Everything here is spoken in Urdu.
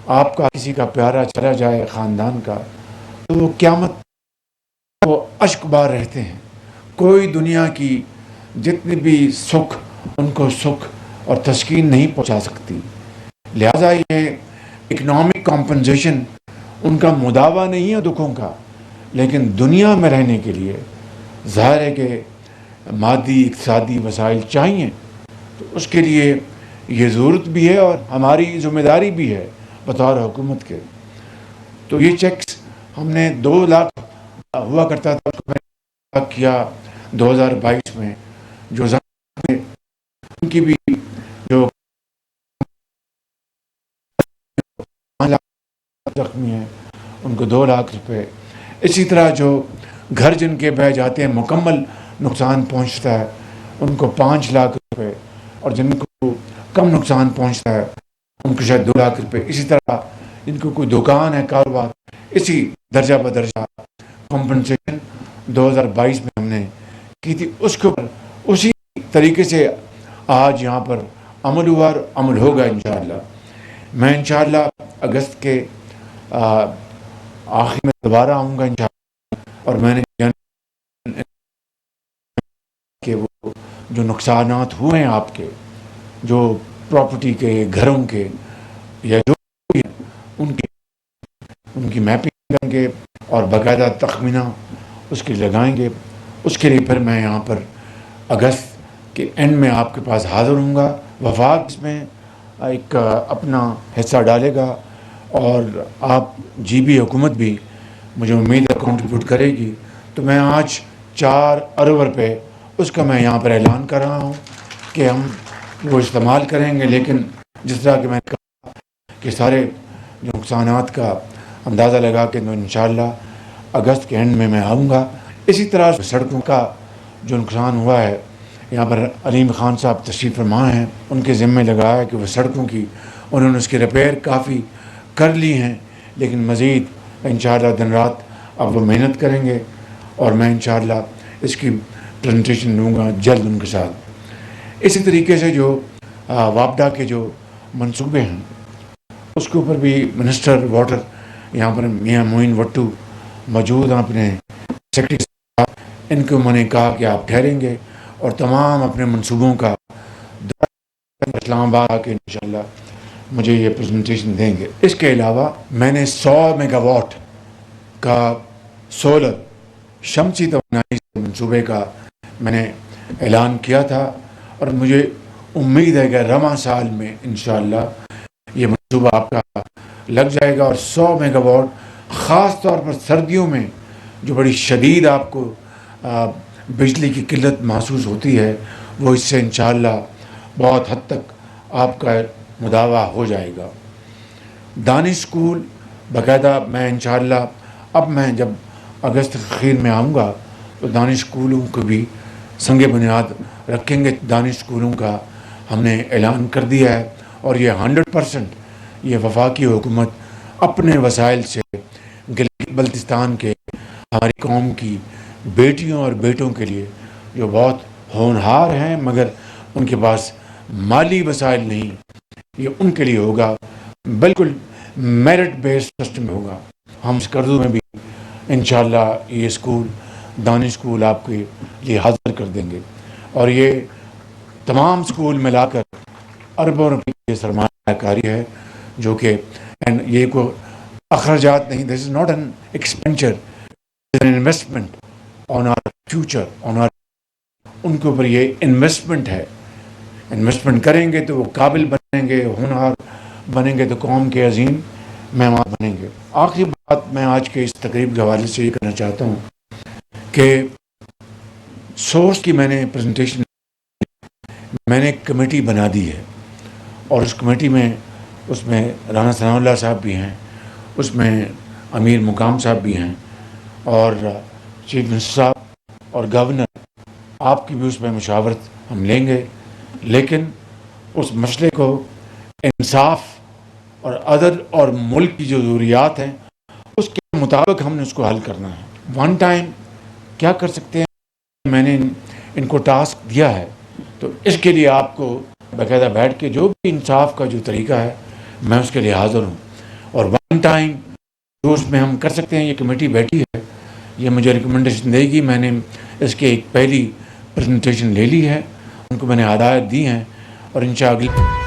آپ کا کسی کا پیارا چلا جائے خاندان کا، تو وہ قیامت وہ اشک بار رہتے ہیں. کوئی دنیا کی جتنی بھی سکھ ان کو سکھ اور تسکین نہیں پہنچا سکتی. لہٰذا یہ اکنامک کمپنسیشن ان کا مداوع نہیں ہے دکھوں کا، لیکن دنیا میں رہنے کے لیے ظاہر ہے کہ مادی اقتصادی وسائل چاہیے. تو اس کے لیے یہ ضرورت بھی ہے اور ہماری ذمہ داری بھی ہے بطور حکومت کے. تو یہ چیکس ہم نے 2 لاکھ ہوا کرتا تھا، اس کو میں کیا 2022 میں. جو ان کی بھی جو 5 لاکھ زخمی ہیں ان کو 2 لاکھ روپے. اسی طرح جو گھر جن کے بہ جاتے ہیں مکمل نقصان پہنچتا ہے ان کو 5 لاکھ روپے، اور جن کو کم نقصان پہنچتا ہے ان کو شاید 2 لاکھ روپے. اسی طرح جن کو کوئی دکان ہے کاروبار، اسی درجہ بدرجہ کمپنسیشن 2022 میں ہم نے کی تھی. اس کے اوپر اسی طریقے سے آج یہاں پر عمل ہوا اور عمل ہوگا انشاءاللہ. میں انشاءاللہ اگست کے آخر میں دوبارہ آؤں گا انشاءاللہ، اور میں نے کہ وہ جو نقصانات ہوئے ہیں آپ کے، جو پراپرٹی کے، گھروں کے، یا جو بھی ہیں، ان کی میپنگ کریں گے اور باقاعدہ تخمینہ اس کے لگائیں گے. اس کے لیے پھر میں یہاں پر اگست کے اینڈ میں آپ کے پاس حاضر ہوں گا. وفاق اس میں ایک اپنا حصہ ڈالے گا، اور آپ جی بی حکومت بھی مجھے امید ہے کنٹریبیوٹ کرے گی. تو میں آج 4 ارب روپے اس کا میں یہاں پر اعلان کر رہا ہوں کہ ہم وہ استعمال کریں گے. لیکن جس طرح کہ میں نے کہا کہ سارے جو نقصانات کا اندازہ لگا کہ انشاءاللہ اگست کے اینڈ میں آؤں گا. اسی طرح سڑکوں کا جو نقصان ہوا ہے، یہاں پر علیم خان صاحب تشریف فرما ہیں، ان کے ذمہ لگایا کہ وہ سڑکوں کی انہوں نے اس کی ریپیئر کافی کر لی ہیں، لیکن مزید انشاءاللہ دن رات اب وہ محنت کریں گے، اور میں انشاءاللہ اس کی پریزنٹیشن دوں گا جلد ان کے ساتھ. اسی طریقے سے جو واپڈا کے جو منصوبے ہیں اس کے اوپر بھی منسٹر واٹر یہاں پر میاں معین وٹو موجود ہیں اپنے سیکرٹری صاحب. ان کو میں نے کہا کہ آپ ٹھہریں گے اور تمام اپنے منصوبوں کا اسلام آباد آ کے انشاءاللہ مجھے یہ پریزنٹیشن دیں گے. اس کے علاوہ میں نے 100 میگا واٹ کا سولر شمسی توانائی منصوبے کا میں نے اعلان کیا تھا، اور مجھے امید ہے کہ رواں سال میں انشاءاللہ یہ منصوبہ آپ کا لگ جائے گا. اور 100 میگا واٹ خاص طور پر سردیوں میں جو بڑی شدید آپ کو بجلی کی قلت محسوس ہوتی ہے، وہ اس سے انشاءاللہ بہت حد تک آپ کا مداوع ہو جائے گا. دانش اسکول باقاعدہ میں انشاءاللہ اب میں جب اگست کے اخیر میں آؤں گا تو دانش اسکولوں کو بھی سنگ بنیاد رکھیں گے. دانش اسکولوں کا ہم نے اعلان کر دیا ہے، اور یہ 100% یہ وفاقی حکومت اپنے وسائل سے گلگت بلتستان کے ہماری قوم کی بیٹیوں اور بیٹوں کے لیے جو بہت ہونہار ہیں مگر ان کے پاس مالی وسائل نہیں، یہ ان کے لیے ہوگا. بالکل میرٹ بیسڈ سسٹم ہوگا. ہم اس قرضوں میں بھی انشاءاللہ یہ اسکول دانش اسکول آپ کے لیے حاضر کر دیں گے، اور یہ تمام اسکول ملا کر اربوں روپے کی سرمایہ کاری ہے، جو کہ یہ کو اخراجات نہیں. This is not an expenditure, an investment on our future, on our. ان کے اوپر یہ انویسٹمنٹ ہے. انویسٹمنٹ کریں گے تو وہ قابل بنیں گے، ہونہار بنیں گے تو قوم کے عظیم مہمان بنیں گے. آخری بات میں آج کے اس تقریب کے حوالے سے یہ کرنا چاہتا ہوں کہ سورس کی میں نے پریزنٹیشن میں نے ایک کمیٹی بنا دی ہے، اور اس کمیٹی میں اس میں رانا ثناء اللہ صاحب بھی ہیں، اس میں امیر مقام صاحب بھی ہیں، اور چیف منسٹر صاحب اور گورنر آپ کی بھی اس میں مشاورت ہم لیں گے. لیکن اس مسئلے کو انصاف اور عدل اور ملک کی جو ضروریات ہیں اس کے مطابق ہم نے اس کو حل کرنا ہے. ون ٹائم کیا کر سکتے ہیں، میں نے ان کو ٹاسک دیا ہے، تو اس کے لیے آپ کو باقاعدہ بیٹھ کے جو بھی انصاف کا جو طریقہ ہے میں اس کے لیے حاضر ہوں. ون ٹائم جو اس میں ہم کر سکتے ہیں. یہ کمیٹی بیٹھی ہے, یہ مجھے ریکمنڈیشن دے گی. میں نے اس کی ایک پہلی پریزنٹیشن لے لی ہے, ان کو میں نے ہدایت دی ہیں, اور انشاءاللہ